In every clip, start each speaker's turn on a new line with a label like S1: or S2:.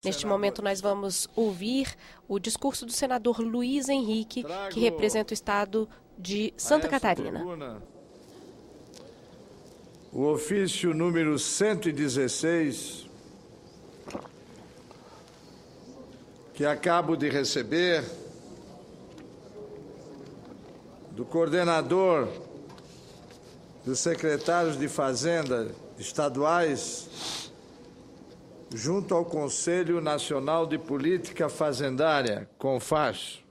S1: Neste momento, nós vamos ouvir o discurso do senador Luiz Henrique, que representa o estado de Santa Catarina.
S2: O ofício número 116, que acabo de receber do coordenador dos secretários de Fazenda estaduais, junto ao Conselho Nacional de Política Fazendária, CONFAS.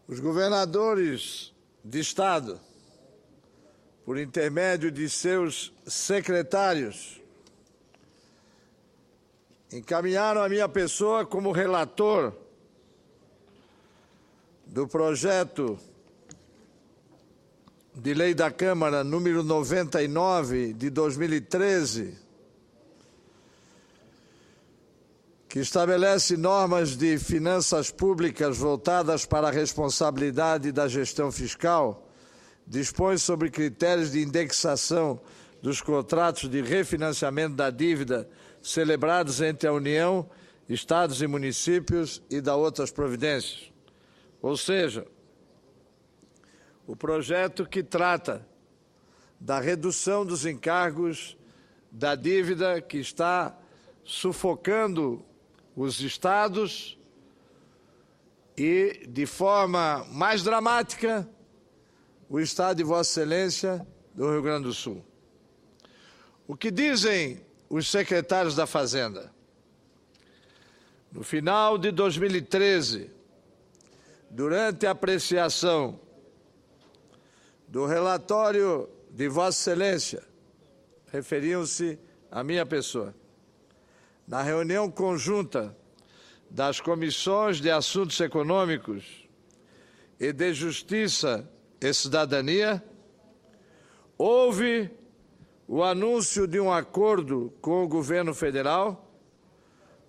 S2: Os governadores de Estado, por intermédio de seus secretários, encaminharam a minha pessoa como relator do projeto de lei da Câmara número 99 de 2013, que estabelece normas de finanças públicas voltadas para a responsabilidade da gestão fiscal, dispõe sobre critérios de indexação dos contratos de refinanciamento da dívida celebrados entre a União, Estados e municípios e da outras providências. Ou seja, o projeto que trata da redução dos encargos da dívida que está sufocando os estados e, de forma mais dramática, o estado de Vossa Excelência do Rio Grande do Sul. O que dizem os secretários da Fazenda? No final de 2013, durante a apreciação do relatório de Vossa Excelência, referiam-se à minha pessoa, na reunião conjunta das Comissões de Assuntos Econômicos e de Justiça e Cidadania, houve o anúncio de um acordo com o governo federal,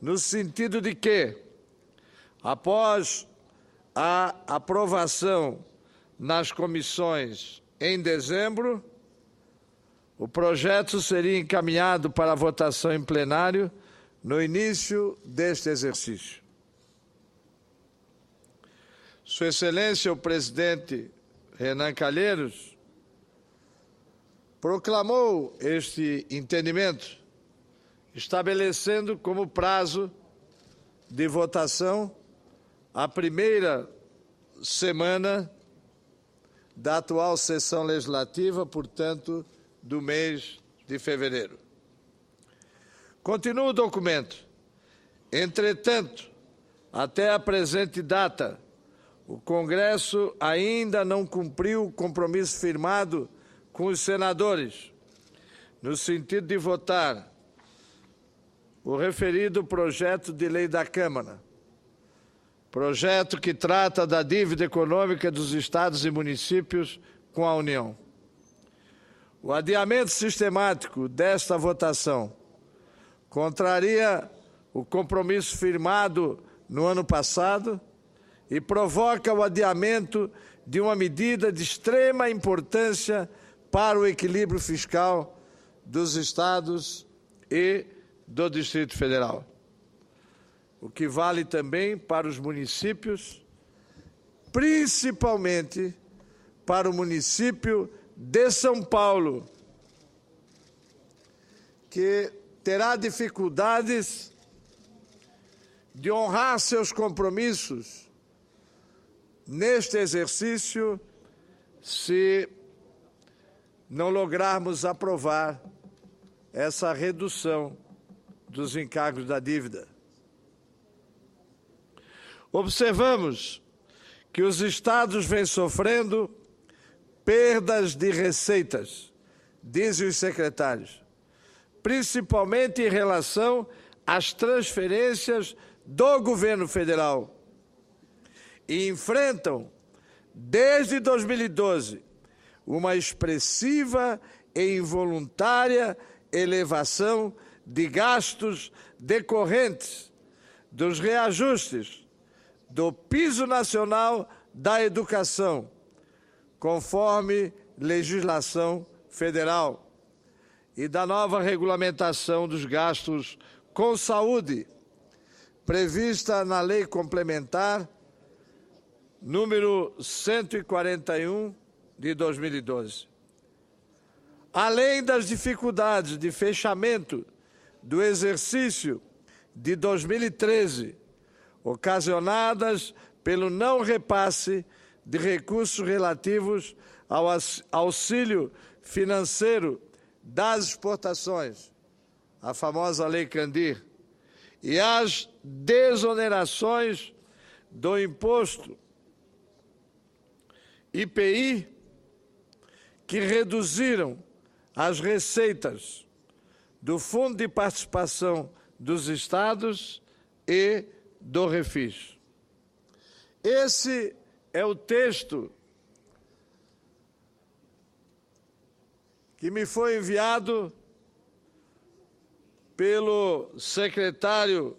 S2: no sentido de que, após a aprovação nas comissões em dezembro, o projeto seria encaminhado para a votação em plenário no início deste exercício. Sua Excelência, o presidente Renan Calheiros, proclamou este entendimento, estabelecendo como prazo de votação a primeira semana da atual sessão legislativa, portanto, do mês de fevereiro. Continua o documento. Entretanto, até a presente data, o Congresso ainda não cumpriu o compromisso firmado com os senadores, no sentido de votar o referido projeto de lei da Câmara, projeto que trata da dívida econômica dos estados e municípios com a União. O adiamento sistemático desta votação contraria o compromisso firmado no ano passado e provoca o adiamento de uma medida de extrema importância para o equilíbrio fiscal dos estados e do Distrito Federal. O que vale também para os municípios, principalmente para o município de São Paulo, que terá dificuldades de honrar seus compromissos neste exercício se não lograrmos aprovar essa redução dos encargos da dívida. Observamos que os estados vêm sofrendo perdas de receitas, dizem os secretários, principalmente em relação às transferências do governo federal, e enfrentam, desde 2012, uma expressiva e involuntária elevação de gastos decorrentes dos reajustes do Piso Nacional da Educação, conforme legislação federal, e da nova regulamentação dos gastos com saúde, prevista na Lei Complementar número 141 de 2012. Além das dificuldades de fechamento do exercício de 2013, ocasionadas pelo não repasse de recursos relativos ao auxílio financeiro das exportações, a famosa Lei Candir, e as desonerações do imposto IPI, que reduziram as receitas do Fundo de Participação dos Estados e do Refis. Esse é o texto que me foi enviado pelo secretário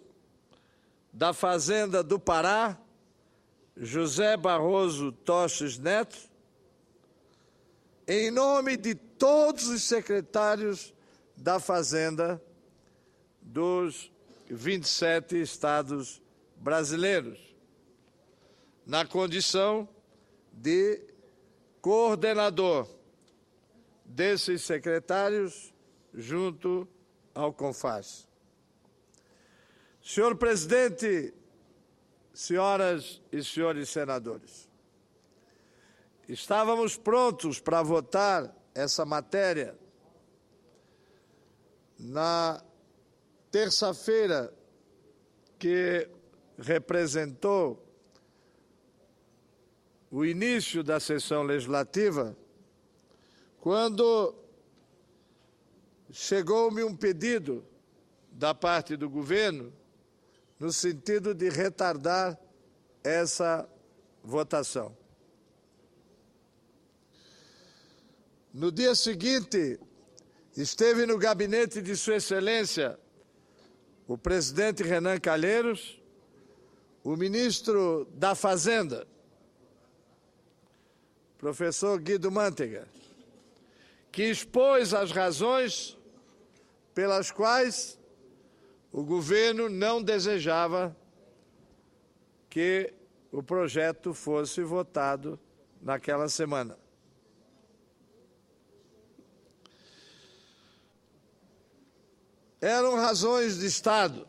S2: da Fazenda do Pará, José Barroso Toches Neto, em nome de todos os secretários da Fazenda dos 27 estados brasileiros, na condição de coordenador desses secretários junto ao CONFAS. Senhor presidente, senhoras e senhores senadores, estávamos prontos para votar essa matéria na terça-feira, que representou o início da sessão legislativa, quando chegou-me um pedido da parte do governo no sentido de retardar essa votação. No dia seguinte, esteve no gabinete de Sua Excelência o presidente Renan Calheiros, o ministro da Fazenda, professor Guido Mantega, que expôs as razões pelas quais o governo não desejava que o projeto fosse votado naquela semana. Eram razões de Estado,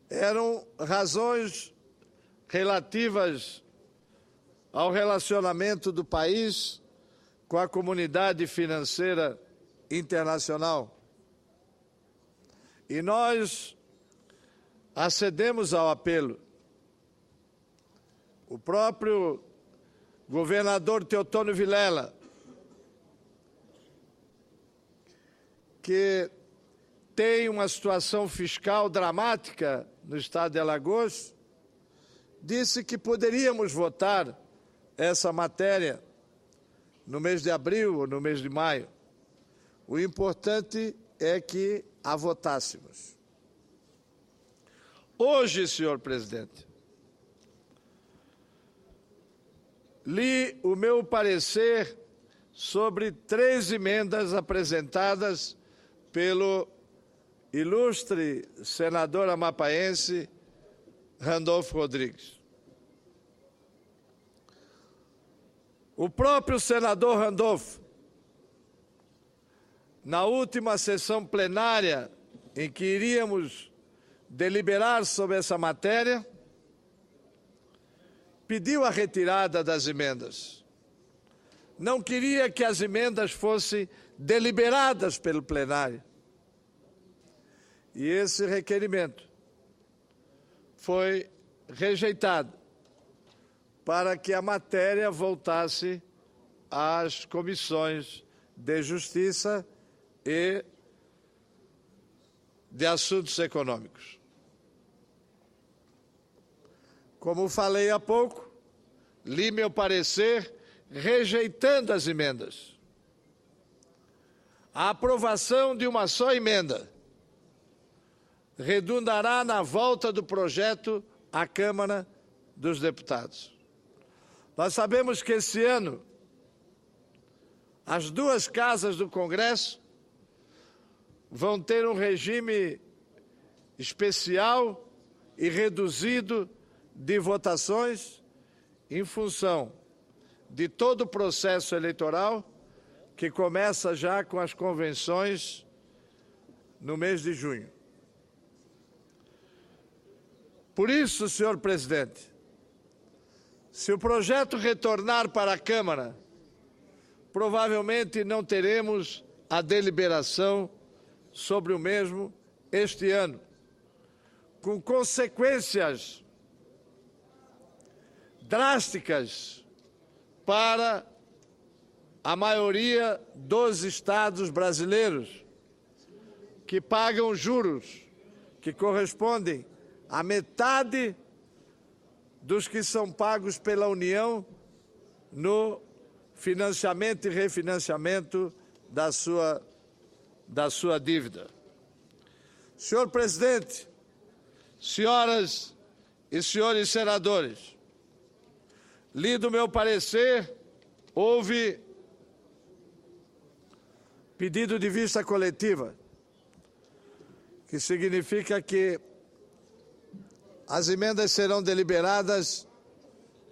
S2: eram razões relativas ao relacionamento do país com a comunidade financeira internacional. E nós acedemos ao apelo. O próprio governador Teotônio Vilela, que tem uma situação fiscal dramática no estado de Alagoas, disse que poderíamos votar essa matéria no mês de abril ou no mês de maio. O importante é que a votássemos. Hoje, senhor presidente, li o meu parecer sobre 3 emendas apresentadas pelo ilustre senador amapaense Randolfo Rodrigues. O próprio senador Randolfo, na última sessão plenária em que iríamos deliberar sobre essa matéria, pediu a retirada das emendas. Não queria que as emendas fossem deliberadas pelo plenário. E esse requerimento foi rejeitado para que a matéria voltasse às comissões de Justiça e de Assuntos Econômicos. Como falei há pouco, li meu parecer rejeitando as emendas. A aprovação de uma só emenda redundará na volta do projeto à Câmara dos Deputados. Nós sabemos que esse ano as 2 casas do Congresso vão ter um regime especial e reduzido de votações em função de todo o processo eleitoral que começa já com as convenções no mês de junho. Por isso, senhor presidente, se o projeto retornar para a Câmara, provavelmente não teremos a deliberação sobre o mesmo este ano, com consequências drásticas para a maioria dos estados brasileiros, que pagam juros que correspondem à metade dos que são pagos pela União no financiamento e refinanciamento da sua dívida. Senhor presidente, senhoras e senhores senadores, lido meu parecer, houve pedido de vista coletiva, que significa que as emendas serão deliberadas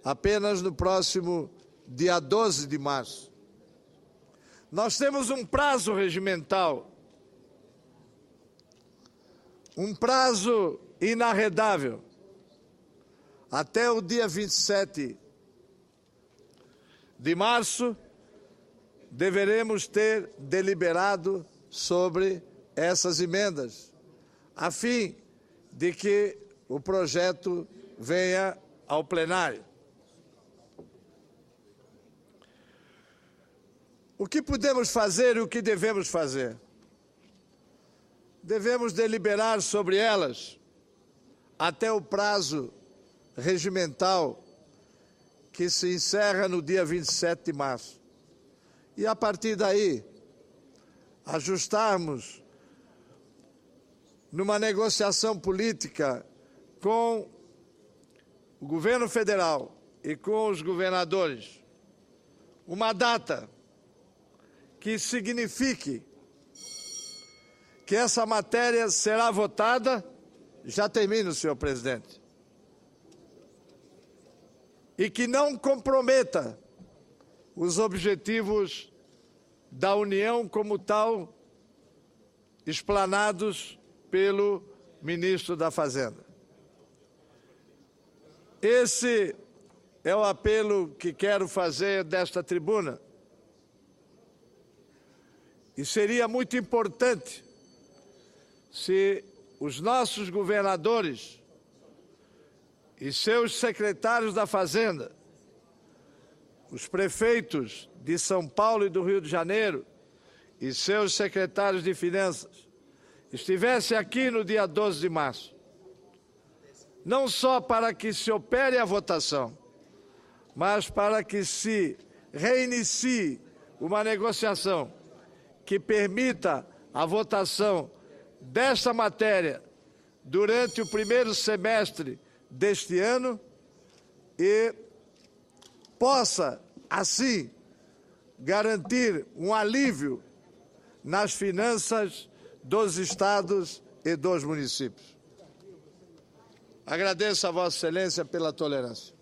S2: apenas no próximo dia 12 de março. Nós temos um prazo regimental, um prazo inarredável, até o dia 27 de março, deveremos ter deliberado sobre essas emendas, a fim de que o projeto venha ao plenário. O que podemos fazer e o que devemos fazer? Devemos deliberar sobre elas até o prazo regimental que se encerra no dia 27 de março. E, a partir daí, ajustarmos numa negociação política com o governo federal e com os governadores uma data que signifique que essa matéria será votada, já termino, senhor presidente, e que não comprometa os objetivos da União como tal, explanados pelo ministro da Fazenda. Esse é o apelo que quero fazer desta tribuna. E seria muito importante se os nossos governadores e seus secretários da Fazenda, os prefeitos de São Paulo e do Rio de Janeiro e seus secretários de Finanças estivessem aqui no dia 12 de março, não só para que se opere a votação, mas para que se reinicie uma negociação que permita a votação desta matéria durante o primeiro semestre deste ano e possa, assim, garantir um alívio nas finanças dos estados e dos municípios. Agradeço a Vossa Excelência pela tolerância.